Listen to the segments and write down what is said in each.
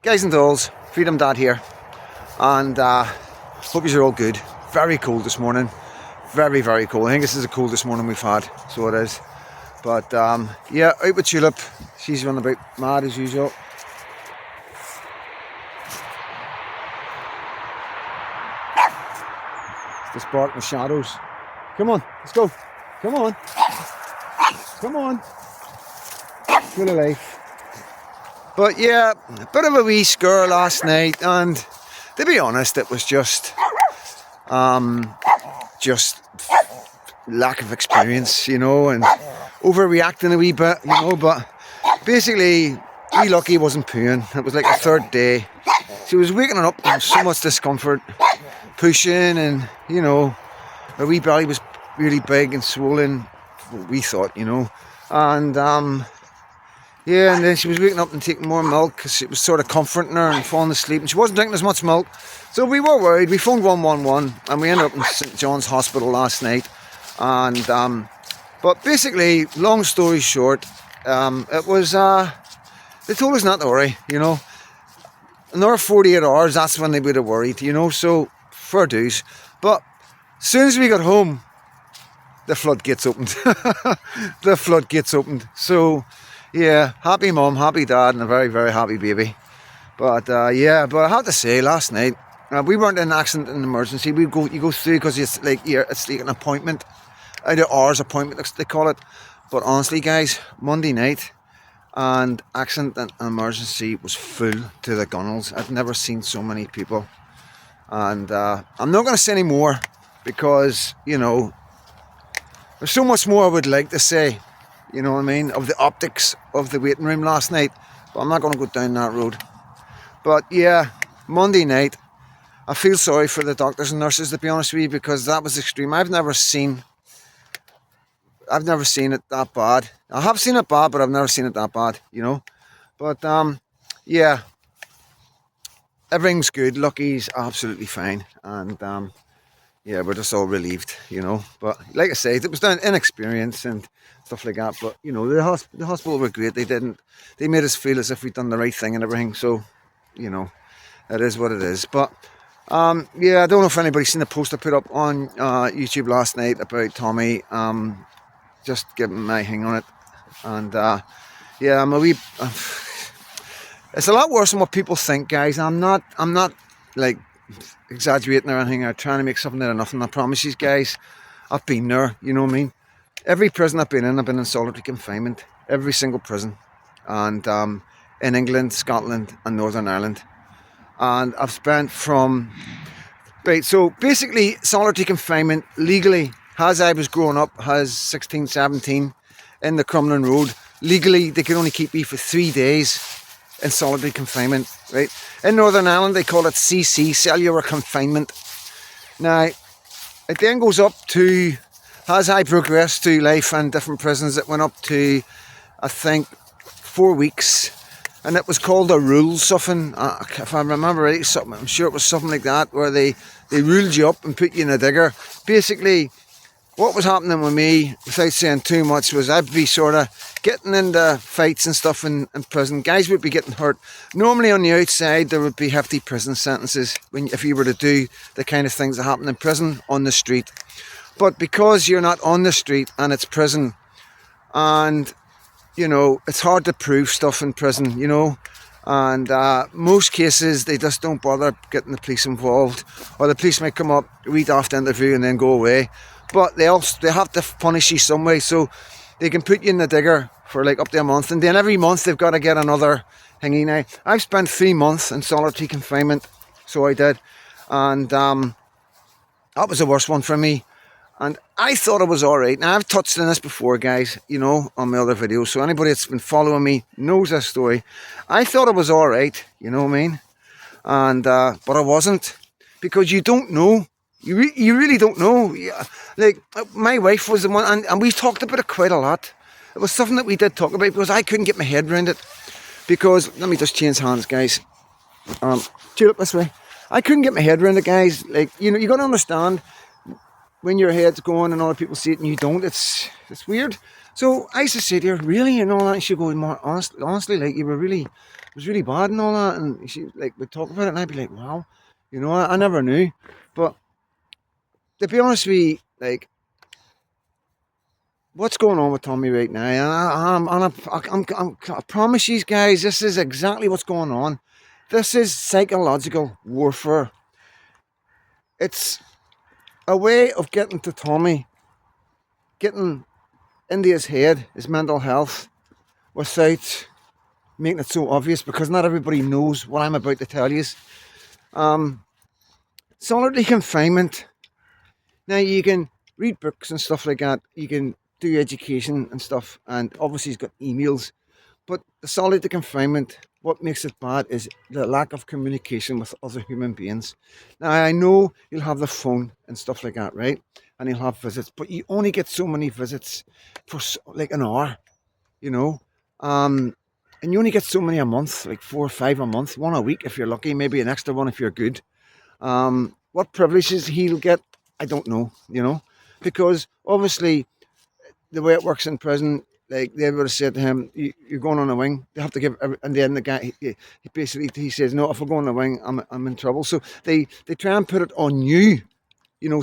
Guys and dolls, Freedom Dad here, and hope you're all good. Very cold this morning, very cold. I think this is the coldest morning we've had, so it is. But yeah, out with Tulip. She's running about mad as usual. Just bark in the shadows. Come on, let's go. Come on. Come on. Full of life. But yeah, a bit of a wee scare last night, and to be honest, it was just lack of experience, you know, and overreacting a wee bit, you know. But basically, wee Lucky wasn't pooing. It was like the third day. She was waking up in so much discomfort, pushing, and you know, her wee belly was really big and swollen. What we thought, you know, and yeah, and then she was waking up and taking more milk because it was sort of comforting her and falling asleep, and she wasn't drinking as much milk. So we were worried. We phoned 111 and we ended up in St John's Hospital last night. And but basically, long story short, it was they told us not to worry, you know. Another 48 hours, that's when they would have worried, you know. So fair dues. But as soon as we got home, the floodgates opened. The floodgates opened. So yeah, happy mum, happy dad, and a very happy baby. But yeah, but I have to say, last night we weren't in an accident and emergency. You go through because it's like an appointment, out of hours appointment they call it. But honestly, guys, Monday night and accident and emergency was full to the gunnels. I've never seen so many people, and I'm not going to say any more because you know there's so much more I would like to say. You know what I mean, of the optics of the waiting room last night, but I'm not going to go down that road. But yeah, Monday night, I feel sorry for the doctors and nurses, to be honest with you, because that was extreme. I've never seen it that bad. I have seen it bad, but I've never seen it that bad, you know. But yeah, everything's good. Lucky's absolutely fine, and yeah, we're just all relieved, you know. But like I say, it was down inexperience and stuff like that. But you know, the hospital were great. They made us feel as if we'd done the right thing and everything. So, you know, it is what it is. But yeah, I don't know if anybody's seen the post I put up on YouTube last night about Tommy. Just giving my hang on it, and yeah, I'm a wee. It's a lot worse than what people think, guys. I'm not like exaggerating or anything, or trying to make something out of nothing. I promise you guys, I've been there, you know what I mean. Every prison I've been in solitary confinement, every single prison, and in England, Scotland and Northern Ireland, and I've spent from so basically solitary confinement legally, as I was growing up, as 16, 17 in the Crumlin Road, legally they could only keep me for 3 days in solitary confinement, right? In Northern Ireland, they call it CC, cellular confinement. Now, it then goes up to, as I progressed through life and different prisons, it went up to, I think, 4 weeks, and it was called a rule something. If I remember right, something, I'm sure it was something like that, where they ruled you up and put you in a digger. Basically, what was happening with me, without saying too much, was I'd be sort of getting into fights and stuff in prison. Guys would be getting hurt. Normally on the outside there would be hefty prison sentences if you were to do the kind of things that happen in prison on the street. But because you're not on the street and it's prison, and you know, it's hard to prove stuff in prison, you know, and most cases they just don't bother getting the police involved, or the police might come up, read off the interview and then go away. But they have to punish you some way, so they can put you in the digger for like up to a month, and then every month they've got to get another thingy. Now, I've spent 3 months in solitary confinement, so I did, and that was the worst one for me. And I thought it was alright. Now, I've touched on this before, guys, you know, on my other videos, so anybody that's been following me knows this story. I thought it was alright, you know what I mean? And but I wasn't, because you don't know. You really don't know. Yeah. Like, my wife was the one, and we talked about it quite a lot. It was something that we did talk about, because I couldn't get my head around it. Because, let me just change hands, guys. Tulip, this way. I couldn't get my head around it, guys. Like, you know, you got to understand, when your head's going and other people see it and you don't, it's weird. So I used to say to her, really, and all that. And she'd go, more honestly, like you were really, it was really bad and all that. And she like would talk about it, and I'd be like, wow, I never knew. But to be honest with you, like what's going on with Tommy right now, and I promise you guys, this is exactly what's going on. This is psychological warfare. It's a way of getting to Tommy, getting into his head, his mental health, without making it so obvious, because not everybody knows what I'm about to tell you. Um, Solitary confinement. Now you can read books and stuff like that. You can do education and stuff, and obviously he's got emails. But the solitary confinement, what makes it bad is the lack of communication with other human beings. Now I know you'll have the phone and stuff like that, right? And you'll have visits, but you only get so many visits for like an hour, you know. Um, and you only get so many a month, like 4 or 5 a month, one a week if you're lucky, maybe an extra one if you're good. What privileges he'll get, I don't know, because obviously the way it works in prison, like they would have said to him, "You're going on a wing." They have to give, and then the guy, he basically he says, "No, if I go on the wing, I'm in trouble." So they try and put it on you,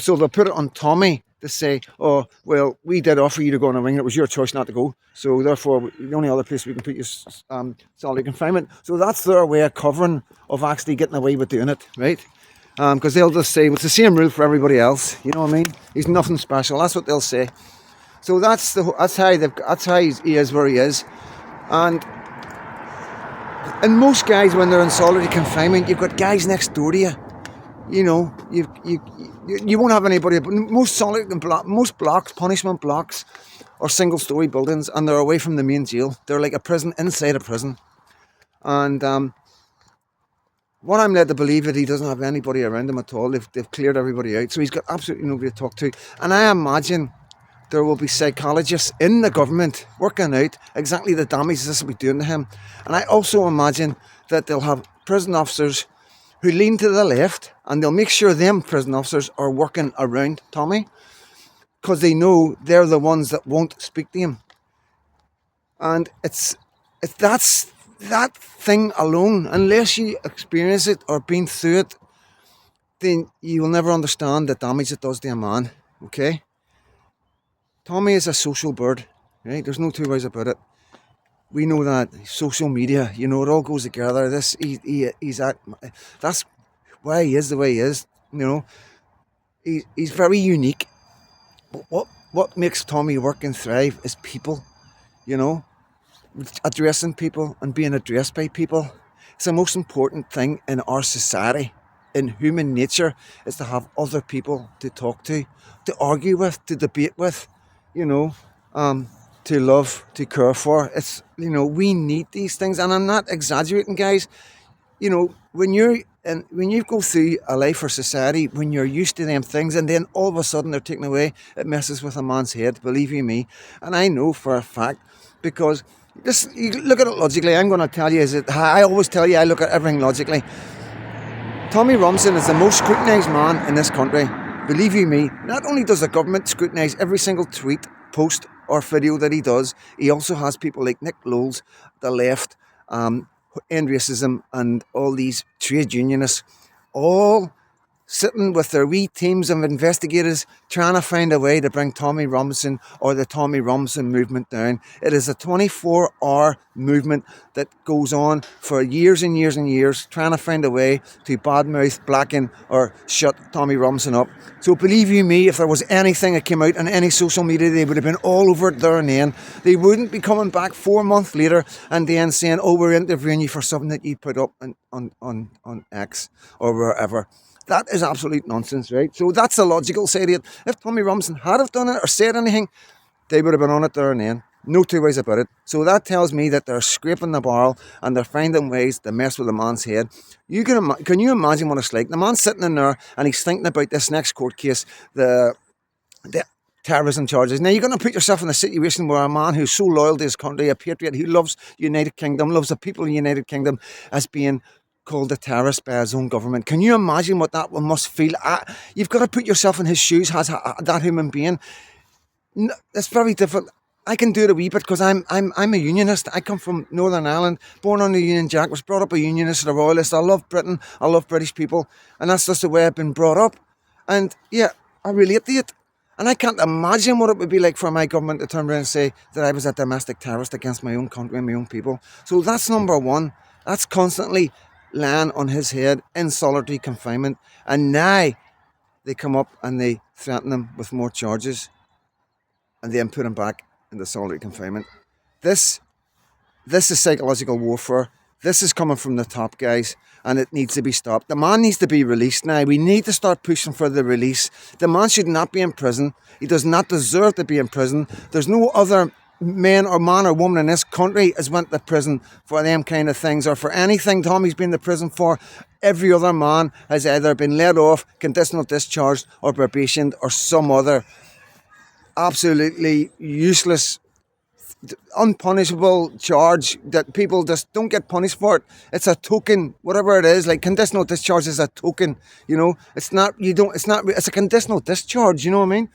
So they'll put it on Tommy to say, "Oh, well, we did offer you to go on a wing. It was your choice not to go. So therefore, the only other place we can put you is solitary confinement." So that's their way of covering of actually getting away with doing it, right? Because they'll just say, well, it's the same rule for everybody else. You know what I mean? He's nothing special. That's what they'll say. So that's how he is where he is. And most guys, when they're in solitary confinement, you've got guys next door to you. You won't have anybody. Most blocks, punishment blocks, are single-story buildings, and they're away from the main jail. They're like a prison inside a prison. And what I'm led to believe that he doesn't have anybody around him at all. They've cleared everybody out, so he's got absolutely nobody to talk to. And I imagine there will be psychologists in the government working out exactly the damage this will be doing to him. And I also imagine that they'll have prison officers who lean to the left, and they'll make sure them prison officers are working around Tommy, because they know they're the ones that won't speak to him. And that's that thing alone, unless you experience it or been through it, then you will never understand the damage it does to a man. Okay? Tommy is a social bird, right? There's no two ways about it. We know that social media, it all goes together. That's why he is the way he is. He's very unique. But what makes Tommy work and thrive is people. You know, addressing people and being addressed by people. It's the most important thing in our society. In human nature, is to have other people to talk to argue with, to debate with, you know, to love, to care for. We need these things, and I'm not exaggerating, guys. When you go through a life or society, when you're used to them things, and then all of a sudden they're taken away, it messes with a man's head. Believe you me, and I know for a fact, because you look at it logically. I'm going to tell you, I always tell you, I look at everything logically. Tommy Robinson is the most scrutinised man in this country. Believe you me, not only does the government scrutinise every single tweet, post or video that he does, he also has people like Nick Lowles, the left, end racism, and all these trade unionists, all sitting with their wee teams of investigators trying to find a way to bring Tommy Robinson or the Tommy Robinson movement down. It is a 24-hour movement that goes on for years and years and years, trying to find a way to badmouth, blacken, or shut Tommy Robinson up. So believe you me, if there was anything that came out on any social media, they would have been all over it there and then. They wouldn't be coming back 4 months later and then saying, "Oh, we're interviewing you for something that you put up on X or wherever." That is absolute nonsense, right? So that's the logical side of it. If Tommy Robinson had have done it or said anything, they would have been on it there and then. No two ways about it. So that tells me that they're scraping the barrel and they're finding ways to mess with the man's head. Can you imagine what it's like? The man's sitting in there and he's thinking about this next court case, the terrorism charges. Now, you're going to put yourself in a situation where a man who's so loyal to his country, a patriot who loves United Kingdom, loves the people of the United Kingdom, as being called a terrorist by his own government. Can you imagine what that one must feel? You've got to put yourself in his shoes as that human being. It's very difficult. I can do it a wee bit because I'm a unionist. I come from Northern Ireland, born on the Union Jack, was brought up a unionist, a royalist. I love Britain. I love British people, and that's just the way I've been brought up. And yeah, I relate to it. And I can't imagine what it would be like for my government to turn around and say that I was a domestic terrorist against my own country and my own people. So that's number one. That's constantly lying on his head in solitary confinement. And now they come up and they threaten him with more charges and then put him back into solitary confinement. This this is psychological warfare. This is coming from the top guys, and it needs to be stopped. The man needs to be released now. We need to start pushing for the release. The man should not be in prison. He does not deserve to be in prison. There's no other man or woman in this country has went to prison for them kind of things or for anything Tommy's been to prison for. Every other man has either been let off, conditional discharged, or probationed, or some other absolutely useless unpunishable charge that people just don't get punished for it. It's a token, whatever it is. Like conditional discharge is a token. You know, it's not. You don't. It's not. It's a conditional discharge. You know what I mean?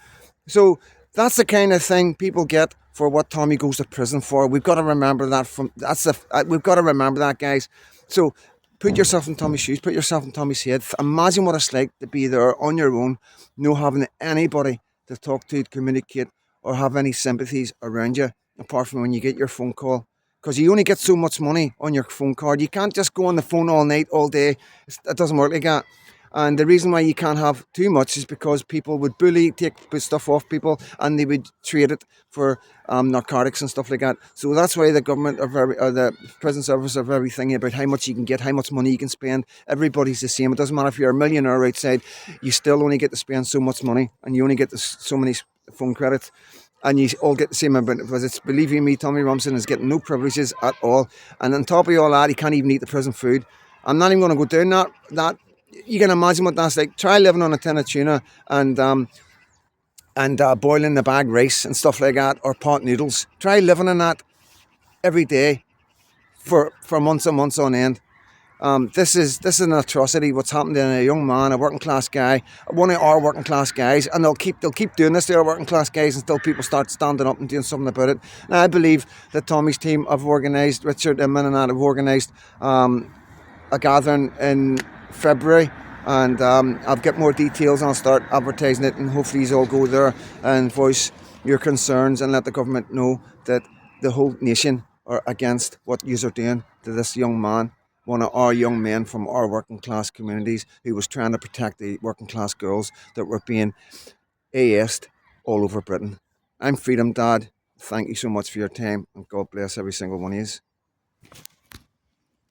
So that's the kind of thing people get for what Tommy goes to prison for. We've got to remember that. We've got to remember that, guys. So put yourself in Tommy's shoes. Put yourself in Tommy's head. Imagine what it's like to be there on your own, no having anybody to talk to, communicate, or have any sympathies around you apart from when you get your phone call. Because you only get so much money on your phone card. You can't just go on the phone all night, all day. It doesn't work like that. And the reason why you can't have too much is because people would bully, take stuff off people, and they would trade it for narcotics and stuff like that. So that's why the government or the prison service are very thingy about how much you can get, how much money you can spend. Everybody's the same. It doesn't matter if you're a millionaire outside, you still only get to spend so much money, and you only get so many phone credits. And you all get the same amount because it's, believe you me, Tommy Rumson is getting no privileges at all. And on top of all that, he can't even eat the prison food. I'm not even going to go down that. You can imagine what that's like. Try living on a tin of tuna and boiling the bag rice and stuff like that, or pot noodles. Try living on that every day for months and months on end. This is an atrocity. What's happened to a young man, a working class guy, one of our working class guys, and they'll keep doing this to our working class guys until people start standing up and doing something about it. Now I believe that Tommy's team have organised, Richard and Min and that have organised a gathering in February, and I'll get more details and I'll start advertising it, and hopefully you all go there and voice your concerns and let the government know that the whole nation are against what you are doing to this young man, one of our young men from our working class communities who was trying to protect the working class girls that were being AS'd all over Britain. I'm Freedom Dad. Thank you so much for your time, and God bless every single one of you.